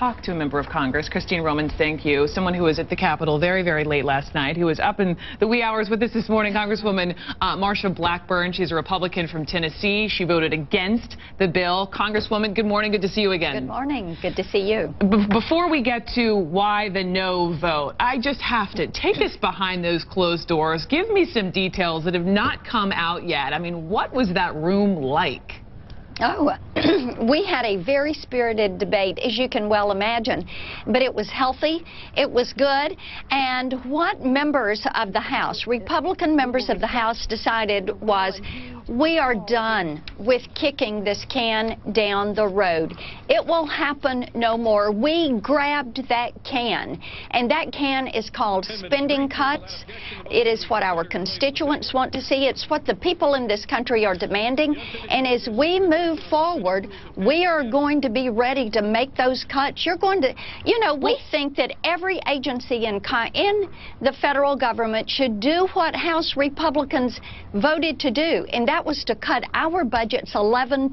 talk to a member of Congress. Christine Romans, thank you. Someone who was at the Capitol very, very late last night, who was up in the wee hours with us this morning, Congresswoman Marsha Blackburn. She's a Republican from Tennessee. She voted against the bill. Congresswoman, good morning. Good to see you again. Good morning. Good to see you. Before we get to why the no vote, I just have to take us behind those closed doors. Give me some details that have not come out yet. I mean, what was that room like? Oh, we had a very spirited debate, as you can well imagine, but it was healthy, it was good, and what members of the House, Republican members of the House, decided was, we are done with kicking this can down the road. It will happen no more. We grabbed that can, and that can is called spending cuts. It is what our constituents want to see. It's what the people in this country are demanding, and as we move forward, we are going to be ready to make those cuts. You're going to, you know, we think that every agency in the federal government should do what House Republicans voted to do, and that was to cut our budgets 11%.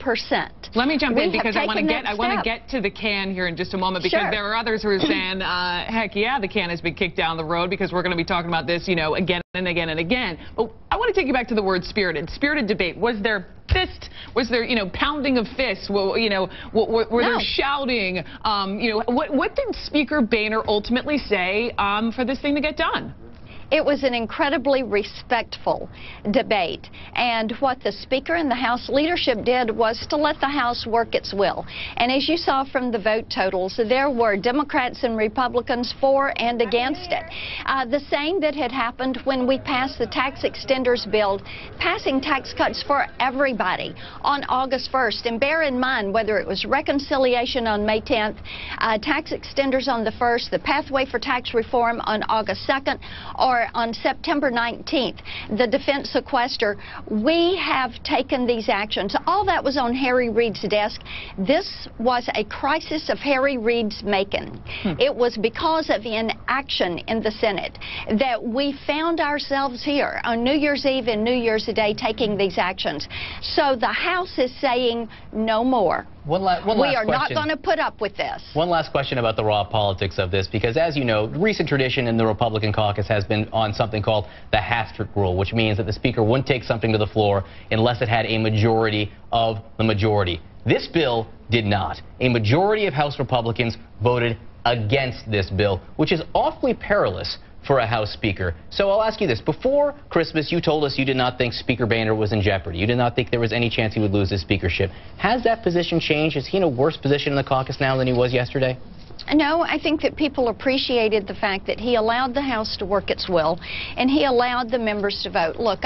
Let me jump in because I want to get to the can here in just a moment, because there are others who are saying, heck yeah, the can has been kicked down the road, because we're going to be talking about this, you know, again and again and again. But I want to take you back to the word spirited debate. Was there fist? Was there, you know, pounding of fists? Well, you know, were there shouting? You know, what did Speaker Boehner ultimately say for this thing to get done? It was an incredibly respectful debate, and what the Speaker and the House leadership did was to let the House work its will. And as you saw from the vote totals, there were Democrats and Republicans for and against it. The same that had happened when we passed the tax extenders bill, passing tax cuts for everybody on August 1st. And bear in mind, whether it was reconciliation on May 10th, tax extenders on the 1st, the pathway for tax reform on August 2nd, or on September 19th, the defense sequester, we have taken these actions. All that was on Harry Reid's desk. This was a crisis of Harry Reid's making. It was because of inaction in the Senate that we found ourselves here on New Year's Eve and New Year's Day taking these actions. So the House is saying no more. We are not going to put up with this. One last question about the raw politics of this, because as you know, recent tradition in the Republican caucus has been on something called the Hastrick rule, which means that the Speaker wouldn't take something to the floor unless it had a majority of the majority. This bill did not. A majority of House Republicans voted against this bill, which is awfully perilous for a House Speaker. So I'll ask you this. Before Christmas, you told us you did not think Speaker Boehner was in jeopardy. You did not think there was any chance he would lose his speakership. Has that position changed? Is he in a worse position in the caucus now than he was yesterday? No, I think that people appreciated the fact that he allowed the House to work its will, and he allowed the members to vote. Look,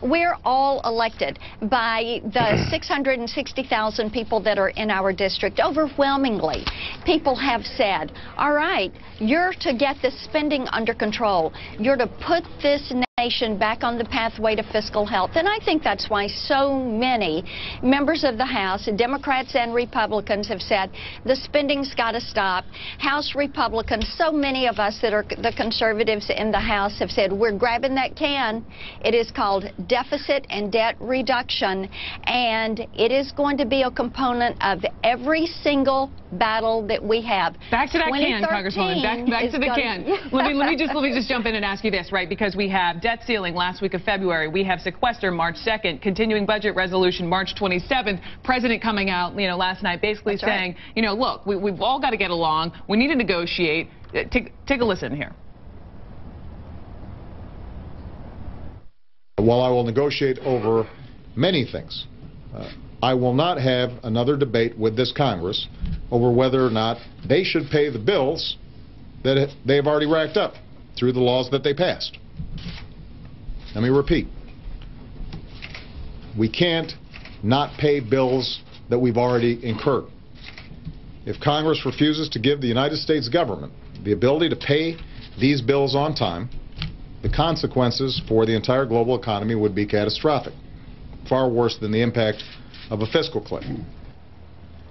we're all elected by the 660,000 people that are in our district. Overwhelmingly, people have said, all right, you're to get this spending under control. You're to put this nation back on the pathway to fiscal health. And I think that's why so many members of the House, Democrats and Republicans, have said the spending's got to stop. House Republicans, so many of us that are the conservatives in the House, have said we're grabbing that can. It is called deficit and debt reduction, and it is going to be a component of every single battle that we have. Back to that can, Congresswoman. Back to the can. Let me just jump in and ask you this, right? Because we have debt ceiling last week of February. We have sequester March 2nd, continuing budget resolution March 27th. President coming out, you know, last night basically saying, you know, look, we've all got to get along. We need to negotiate. Take a listen here. While I will negotiate over many things, I will not have another debate with this Congress over whether or not they should pay the bills that they have already racked up through the laws that they passed. Let me repeat. We can't not pay bills that we've already incurred. If Congress refuses to give the United States government the ability to pay these bills on time, the consequences for the entire global economy would be catastrophic, far worse than the impact of a fiscal cliff.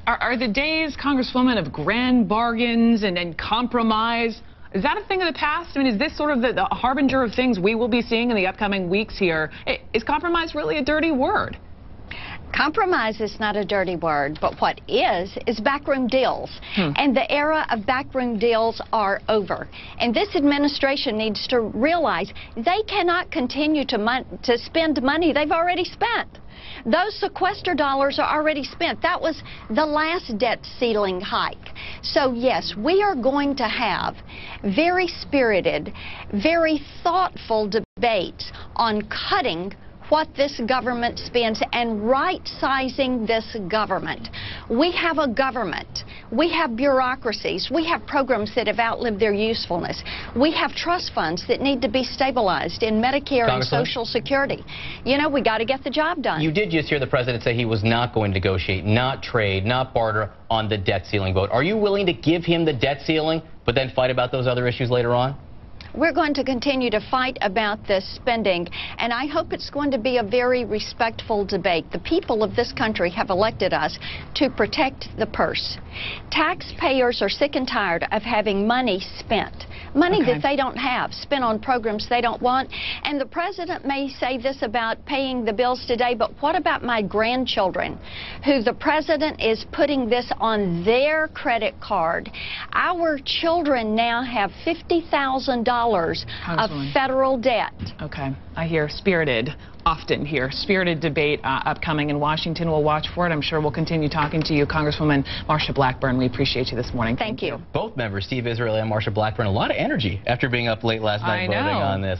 Are the days, Congresswoman, of grand bargains and compromise, is that a thing of the past? I mean, is this sort of the harbinger of things we will be seeing in the upcoming weeks here? Is compromise really a dirty word? Compromise is not a dirty word, but what is backroom deals. And the era of backroom deals are over. And this administration needs to realize they cannot continue to spend money they've already spent. Those sequester dollars are already spent. That was the last debt ceiling hike. So yes, we are going to have very spirited, very thoughtful debates on cutting what this government spends and right-sizing this government. We have a government. We have bureaucracies. We have programs that have outlived their usefulness. We have trust funds that need to be stabilized in Medicare and Social Security. You know, we got to get the job done. You did just hear the president say he was not going to negotiate, not trade, not barter on the debt ceiling vote. Are you willing to give him the debt ceiling, but then fight about those other issues later on? We're going to continue to fight about this spending, and I hope it's going to be a very respectful debate. The people of this country have elected us to protect the purse. Taxpayers are sick and tired of having money spent, money that they don't have, spent on programs they don't want. And the president may say this about paying the bills today, but what about my grandchildren, who the president is putting this on their credit card? Our children now have $50,000 of federal debt. Okay, I hear spirited, often hear spirited debate upcoming in Washington. We'll watch for it. I'm sure we'll continue talking to you, Congresswoman Marsha Blackburn. We appreciate you this morning. Thank you. Both members, Steve Israel and Marsha Blackburn, a lot of energy after being up late last night voting on this.